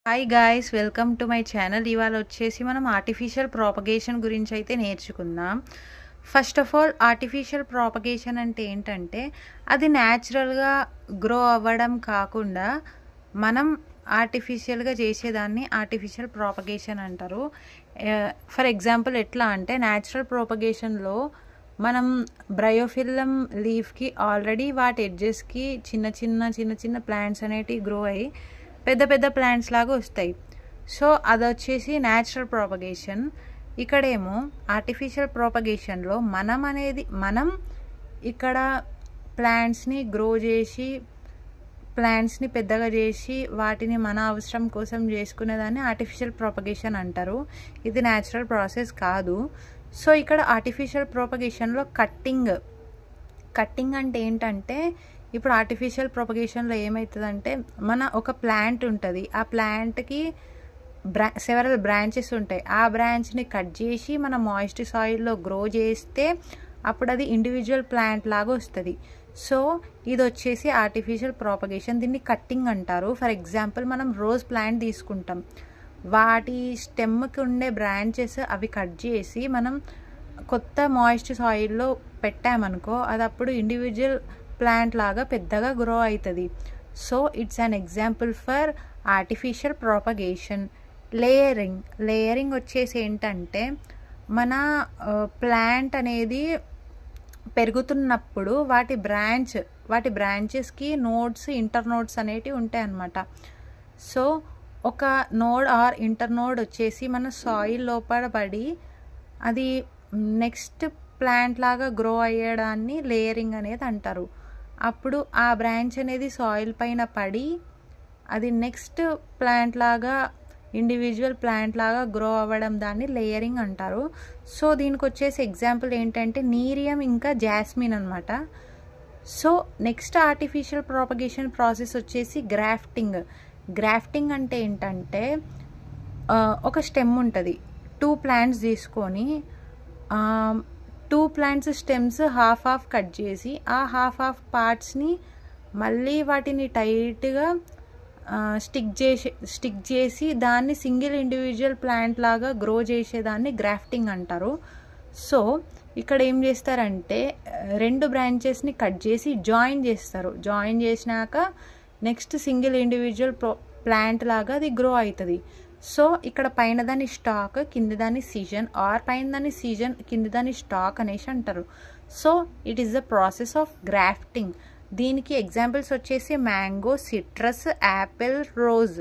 Hi guys, welcome to my channel. ఇవాళ వచ్చేసి మనం ఆర్టిఫిషియల్ ప్రాపగేషన్ గురించి అయితే నేర్చుకుందాం. First of all, artificial propagation అంటే ఏంటంటే అది న్యాచురల్గా గ్రో అవ్వడం కాకుండా మనం ఆర్టిఫిషియల్గా చేసేదాన్ని ఆర్టిఫిషియల్ ప్రాపగేషన్ అంటారు. ఫర్ ఎగ్జాంపుల్ ఎట్లా అంటే, న్యాచురల్ ప్రాపగేషన్లో మనం బ్రయోఫిల్లం లీఫ్కి ఆల్రెడీ వాటి ఎడ్జెస్కి చిన్న చిన్న ప్లాంట్స్ అనేటివి గ్రో అయ్యి పెద్ద పెద్ద ప్లాంట్స్ లాగా వస్తాయి. సో అది వచ్చేసి న్యాచురల్ ప్రాపగేషన్. ఇక్కడేమో ఆర్టిఫిషియల్ ప్రాపగేషన్లో మనం ఇక్కడ ప్లాంట్స్ని గ్రో చేసి ప్లాంట్స్ని పెద్దగా చేసి వాటిని మన అవసరం కోసం చేసుకునేదాన్ని ఆర్టిఫిషియల్ ప్రాపగేషన్ అంటారు. ఇది న్యాచురల్ ప్రాసెస్ కాదు. సో ఇక్కడ ఆర్టిఫిషియల్ ప్రాపగేషన్లో కట్టింగ్ అంటే ఏంటంటే, ఇప్పుడు ఆర్టిఫిషియల్ ప్రొపగేషన్లో ఏమవుతుందంటే, మన ఒక ప్లాంట్ ఉంటుంది, ఆ ప్లాంట్కి సెవరల్ బ్రాంచెస్ ఉంటాయి. ఆ బ్రాంచ్ని కట్ చేసి మన మాయిస్ట్ సాయిల్లో గ్రో చేస్తే అప్పుడు అది ఇండివిజువల్ ప్లాంట్ లాగా వస్తుంది. సో ఇది వచ్చేసి ఆర్టిఫిషియల్ ప్రాపగేషన్. దీన్ని కట్టింగ్ అంటారు. ఫర్ ఎగ్జాంపుల్, మనం రోజ్ ప్లాంట్ తీసుకుంటాం, వాటి స్టెమ్కి ఉండే బ్రాంచెస్ అవి కట్ చేసి మనం కొత్త మాయిస్ట్ సాయిల్లో పెట్టామనుకో, అది అప్పుడు ఇండివిజువల్ ప్లాంట్ లాగా పెద్దగా గ్రో అవుతుంది. So it's an example for artificial propagation. Layering వచ్చేసి ఏంటంటే, మన ప్లాంట్ అనేది పెరుగుతున్నప్పుడు వాటి బ్రాంచెస్కి నోడ్స్, ఇంటర్ నోడ్స్ అనేటివి ఉంటాయి అన్నమాట. సో ఒక నోడ్ ఆర్ ఇంటర్ నోడ్ వచ్చేసి మన సాయిల్ లోపల పడి అది నెక్స్ట్ ప్లాంట్ లాగా గ్రో అయ్యేదాన్ని లేయరింగ్ అనేది అంటారు. అప్పుడు ఆ బ్రాంచ్ అనేది సాయిల్ పైన పడి అది నెక్స్ట్ ప్లాంట్ లాగా, ఇండివిజువల్ ప్లాంట్ లాగా గ్రో అవ్వడం దాన్ని లేయరింగ్ అంటారు. సో దీనికి వచ్చేసి ఎగ్జాంపుల్ ఏంటంటే నీరియం ఇంకా జాస్మిన్ అనమాట. So next artificial propagation process వచ్చేసి గ్రాఫ్టింగ్ అంటే ఏంటంటే, ఒక స్టెమ్ ఉంటుంది, 2 ప్లాంట్స్ తీసుకొని 2 ప్లాంట్స్ స్టెమ్స్ హాఫ్ కట్ చేసి ఆ హాఫ్ పార్ట్స్ని మళ్ళీ వాటిని టైట్గా స్టిక్ చేసి దాన్ని సింగిల్ ఇండివిజువల్ ప్లాంట్ లాగా గ్రో చేసేదాన్ని గ్రాఫ్టింగ్ అంటారు. సో ఇక్కడ ఏం చేస్తారంటే, 2 బ్రాంచెస్ని కట్ చేసి జాయిన్ చేస్తారు. జాయిన్ చేసినాక నెక్స్ట్ సింగిల్ ఇండివిజువల్ ప్లాంట్ లాగా అది గ్రో అవుతుంది. సో ఇక్కడ పైన దాని స్టాక్, కింద దాని సీజన్, ఆర్ పైన దాని సీజన్, కింద దాని స్టాక్ అనేసి అంటారు. So it is the process of grafting. దీనికి ఎగ్జాంపుల్స్ వచ్చేసి మ్యాంగో, సిట్రస్, యాపిల్, రోజ్.